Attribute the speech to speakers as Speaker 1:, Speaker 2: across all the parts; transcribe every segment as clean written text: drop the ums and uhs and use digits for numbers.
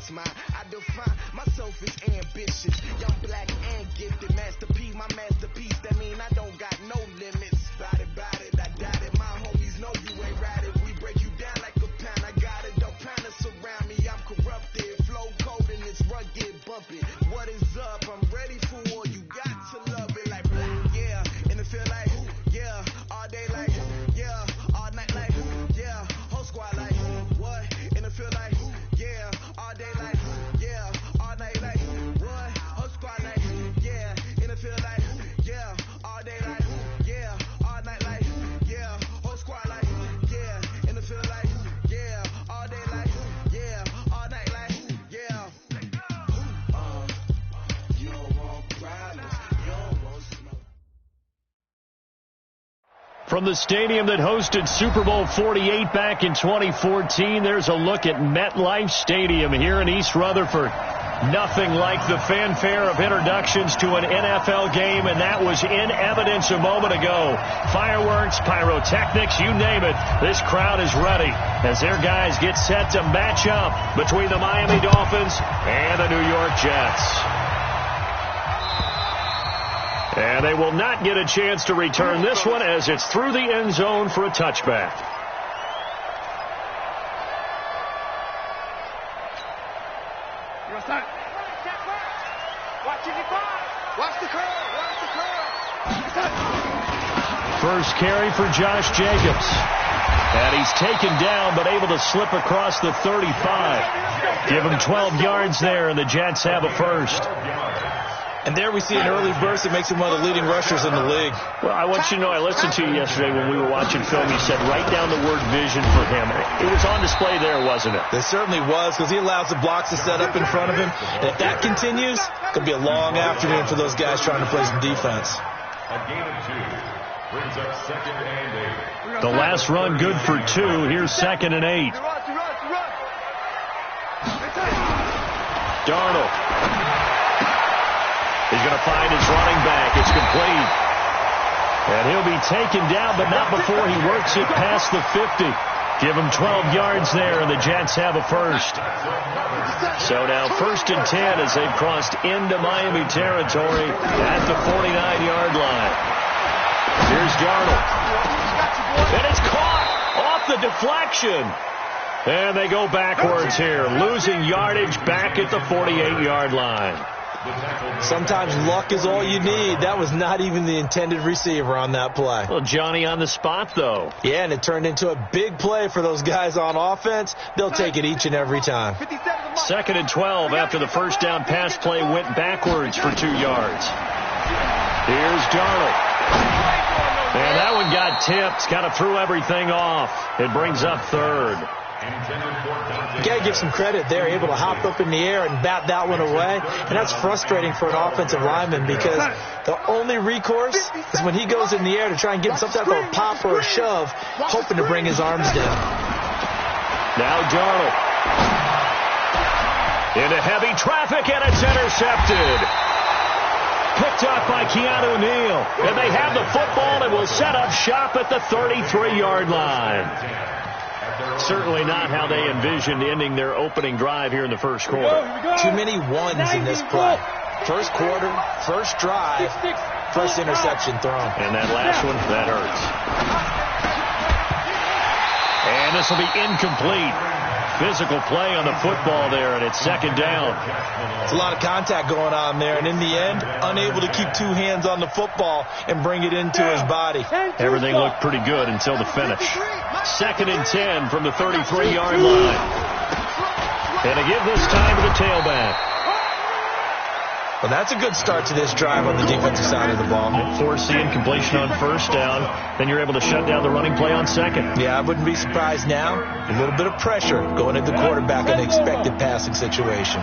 Speaker 1: what's mine. I define myself as ambitious, young, black, and gifted. Master P, my masterpiece. That mean I don't got no limits. Bout it, I doubt it. My homies know you ain't right it. We break you down like a pound. I got it. Don't panic surround me. I'm corrupted. Flow cold and it's rugged, bumpy. What is up? I'm ready for war. You got to love it like black, yeah. And it feel like, yeah. All day like, yeah. All night like, yeah. Whole squad like, what? And it feel like, yeah. All day like, yeah. All night like, what? Whole squad like, yeah. And it feel like, yeah. All day like, yeah. All night like, yeah. Whole squad like, yeah. And it feel like, yeah. All day like, yeah. All night like, yeah. You don't want problems. You don't want smoke.
Speaker 2: From the stadium that hosted Super Bowl 48 back in 2014, there's a look at MetLife Stadium here in East Rutherford. Nothing like the fanfare of introductions to an NFL game, and that was in evidence a moment ago. Fireworks, pyrotechnics, you name it. This crowd is ready as their guys get set to match up between the Miami Dolphins and the New York Jets. And they will not get a chance to return this one as it's through the end zone for a touchback. First carry for Josh Jacobs. And he's taken down but able to slip across the 35. Give him 12 yards there, and the Jets have a first.
Speaker 3: And there we see an early burst that makes him one of the leading rushers in the league.
Speaker 2: Well, I want you to know, I listened to you yesterday when we were watching film. You said write down the word vision for him. It was on display there, wasn't it?
Speaker 3: There certainly was, because he allows the blocks to set up in front of him. And if that continues, it could be a long afternoon for those guys trying to play some defense.
Speaker 4: A gain of 2 brings up 2nd and 8.
Speaker 2: The last run good for 2. Here's 2nd and 8. Darnold. He's going to find his running back. It's complete. And he'll be taken down, but not before he works it past the 50. Give him 12 yards there, and the Jets have a first. So now 1st and 10 as they've crossed into Miami territory at the 49-yard line. Here's Darnold. And it's caught off the deflection. And they go backwards here, losing yardage back at the 48-yard line.
Speaker 3: Sometimes luck is all you need. That was not even the intended receiver on that play.
Speaker 2: Well, Johnny on the spot, though.
Speaker 3: Yeah, and it turned into a big play for those guys on offense. They'll take it each and every time.
Speaker 2: 2nd and 12 after the first down pass play went backwards for 2 yards. Here's Darnold. And that one got tipped. Kind of threw everything off. It brings up 3rd.
Speaker 3: You got to give some credit there, able to hop up in the air and bat that one away. And that's frustrating for an offensive lineman because the only recourse is when he goes in the air to try and get some type of a pop or a shove, hoping to bring his arms down.
Speaker 2: Now Darnold. Into heavy traffic, and it's intercepted. Picked up by Keanu Neal. And they have the football and will set up shop at the 33-yard line. Certainly not how they envisioned ending their opening drive here in the first quarter.
Speaker 3: Too many ones in this play. First quarter, first drive, first interception thrown.
Speaker 2: And that last one, that hurts. And this will be incomplete. Physical play on the football there, and it's 2nd down.
Speaker 3: It's a lot of contact going on there, and in the end, unable to keep 2 hands on the football and bring it into his body.
Speaker 2: Everything looked pretty good until the finish. 2nd and 10 from the 33-yard line. And they give this time to the tailback.
Speaker 3: Well, that's a good start to this drive on the defensive side of the ball.
Speaker 2: Force the incompletion on first down. Then you're able to shut down the running play on 2nd.
Speaker 3: Yeah, I wouldn't be surprised now. A little bit of pressure going at the quarterback in an expected passing situation.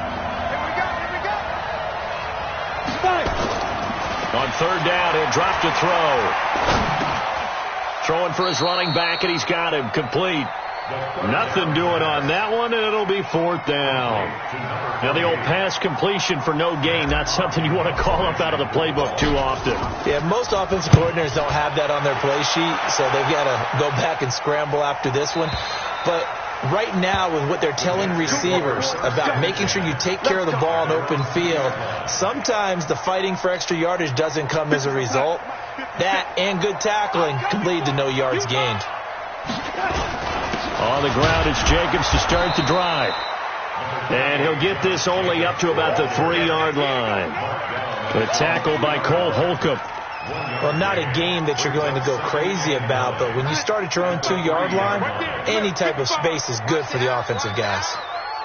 Speaker 2: On 3rd down, he'll drop to throw. Throwing for his running back, and he's got him complete. Nothing doing on that one, and it'll be 4th down. Now, the old pass completion for no gain, not something you want to call up out of the playbook too often.
Speaker 3: Yeah, most offensive coordinators don't have that on their play sheet, so they've got to go back and scramble after this one. But right now with what they're telling receivers about making sure you take care of the ball in open field, sometimes the fighting for extra yardage doesn't come as a result. That and good tackling can lead to no yards gained.
Speaker 2: On the ground, it's Jacobs to start the drive. And he'll get this only up to about the 3-yard line. The tackle by Cole Holcomb.
Speaker 3: Well, not a game that you're going to go crazy about, but when you start at your own 2-yard line, any type of space is good for the offensive guys.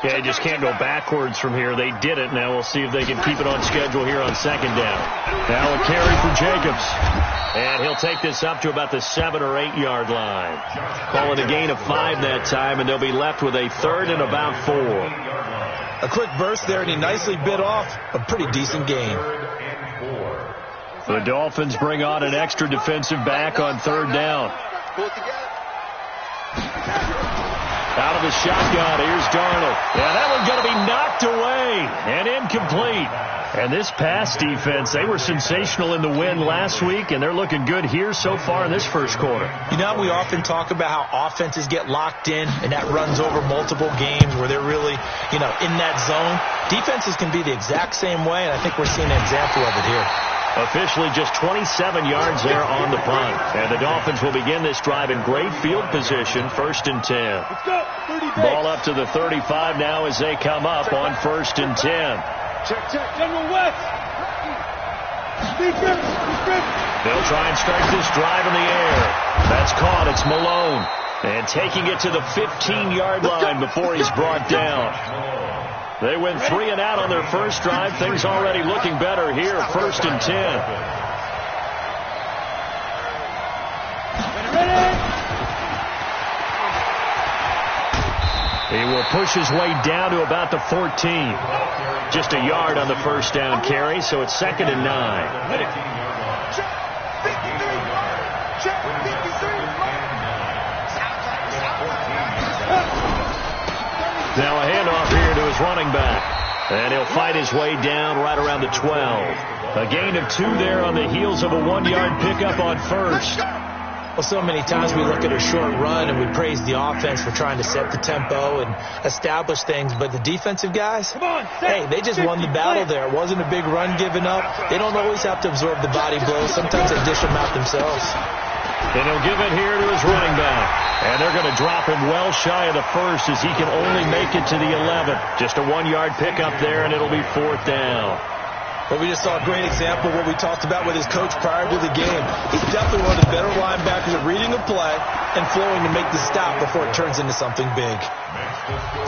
Speaker 2: Yeah, you just can't go backwards from here. They did it. Now we'll see if they can keep it on schedule here on second down. Now a carry for Jacobs. And he'll take this up to about the 7 or 8 yard line. Call it a gain of 5 that time, and they'll be left with a 3rd and about 4.
Speaker 3: A quick burst there, and he nicely bit off a pretty decent gain.
Speaker 2: The Dolphins bring on an extra defensive back on 3rd down. Out of the shotgun, here's Darnold. Yeah, that one's going to be knocked away and incomplete. And this pass defense, they were sensational in the win last week, and they're looking good here so far in this first quarter.
Speaker 3: You know, we often talk about how offenses get locked in, and that runs over multiple games where they're really, in that zone. Defenses can be the exact same way, and I think we're seeing an example of it here.
Speaker 2: Officially just 27 yards there on the punt. And the Dolphins will begin this drive in great field position, 1st and 10. Ball up to the 35 now as they come up on 1st and 10.
Speaker 5: Check, General West.
Speaker 2: They'll try and start this drive in the air. That's caught. It's Malone. And taking it to the 15-yard line before he's brought down. They went 3 and out on their first drive. Things already looking better here, 1st and 10. He will push his way down to about the 14. Just a yard on the first down carry, so it's 2nd and 9. Now a handoff here to his running back. And he'll fight his way down right around the 12. A gain of 2 there on the heels of a 1-yard pickup on first.
Speaker 3: Well, so many times we look at a short run and we praise the offense for trying to set the tempo and establish things. But the defensive guys, hey, they just won the battle there. It wasn't a big run given up. They don't always have to absorb the body blows. Sometimes they dish them out themselves.
Speaker 2: And he'll give it here to his running back. And they're going to drop him well shy of the first as he can only make it to the 11. Just a 1-yard pickup there, and it'll be 4th down.
Speaker 3: Well, we just saw a great example of what we talked about with his coach prior to the game. He's definitely one of the better linebackers at reading a play and flowing to make the stop before it turns into something big.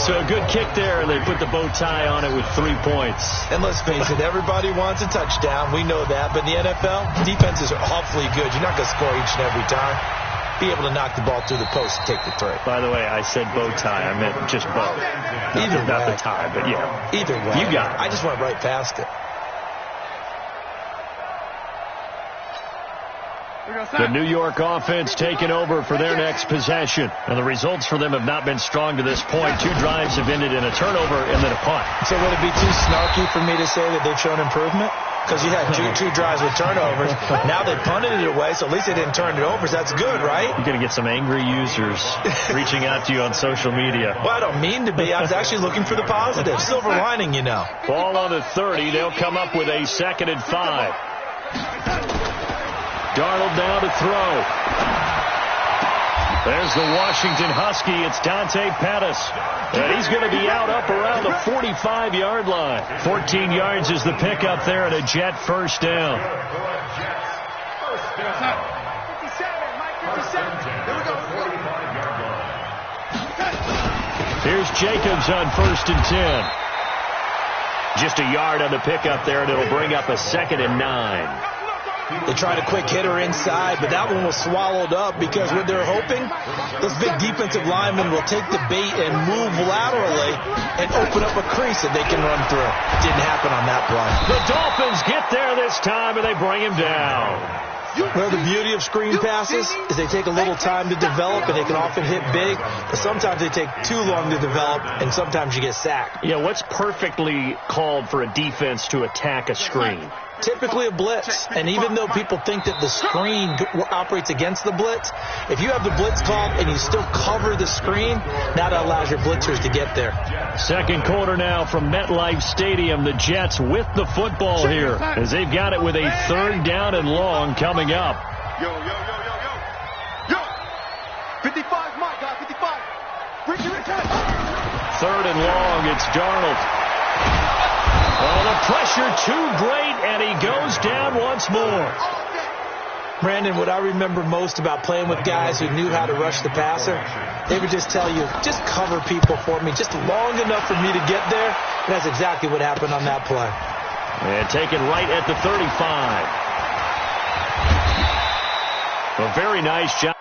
Speaker 2: So a good kick there, and they put the bow tie on it with 3 points.
Speaker 3: And let's face it, everybody wants a touchdown. We know that. But in the NFL, defenses are awfully good. You're not going to score each and every time. Be able to knock the ball through the post and take the 3.
Speaker 2: By the way, I said bow tie. I meant just bow.
Speaker 3: Either
Speaker 2: not
Speaker 3: way.
Speaker 2: the tie, but yeah.
Speaker 3: Either way.
Speaker 2: You got it.
Speaker 3: I just went right past it.
Speaker 2: The New York offense taking over for their next possession. And the results for them have not been strong to this point. 2 drives have ended in a turnover and then a punt.
Speaker 3: So would it be too snarky for me to say that they've shown improvement? Because you had 2 drives with turnovers. Now they punted it away, so at least they didn't turn it over. So that's good, right?
Speaker 2: You're going to get some angry users reaching out to you on social media.
Speaker 3: Well, I don't mean to be. I was actually looking for the positive. Silver lining, you know.
Speaker 2: Ball on the 30. They'll come up with a 2nd and 5. Darnold now to throw. There's the Washington Husky. It's Dante Pettis. And he's going to be out up around the 45-yard line. 14 yards is the pickup there and a Jet first down. Here's Jacobs on 1st and 10. Just a yard on the pickup there, and it'll bring up a 2nd and 9.
Speaker 3: They tried a quick hitter inside, but that one was swallowed up because what they're hoping, those big defensive linemen will take the bait and move laterally and open up a crease that they can run through. Didn't happen on that play.
Speaker 2: The Dolphins get there this time, and they bring him down.
Speaker 3: Well, the beauty of screen passes is they take a little time to develop, and they can often hit big, but sometimes they take too long to develop, and sometimes you get sacked.
Speaker 2: Yeah, what's perfectly called for a defense to attack a screen?
Speaker 3: typically a blitz. And even though people think that the screen operates against the blitz, if you have the blitz called and you still cover the screen, that allows your blitzers to get there.
Speaker 2: Second quarter now from MetLife Stadium. The Jets with the football here as they've got it with a 3rd down and long coming up.
Speaker 5: Yo. 55, my guy, 55. Bring your return.
Speaker 2: 3rd and long, it's Darnold. Oh, the pressure too great, and he goes down once more.
Speaker 3: Brandon, what I remember most about playing with guys who knew how to rush the passer, they would just tell you, just cover people for me, just long enough for me to get there. And that's exactly what happened on that play.
Speaker 2: And taken right at the 35. A very nice job.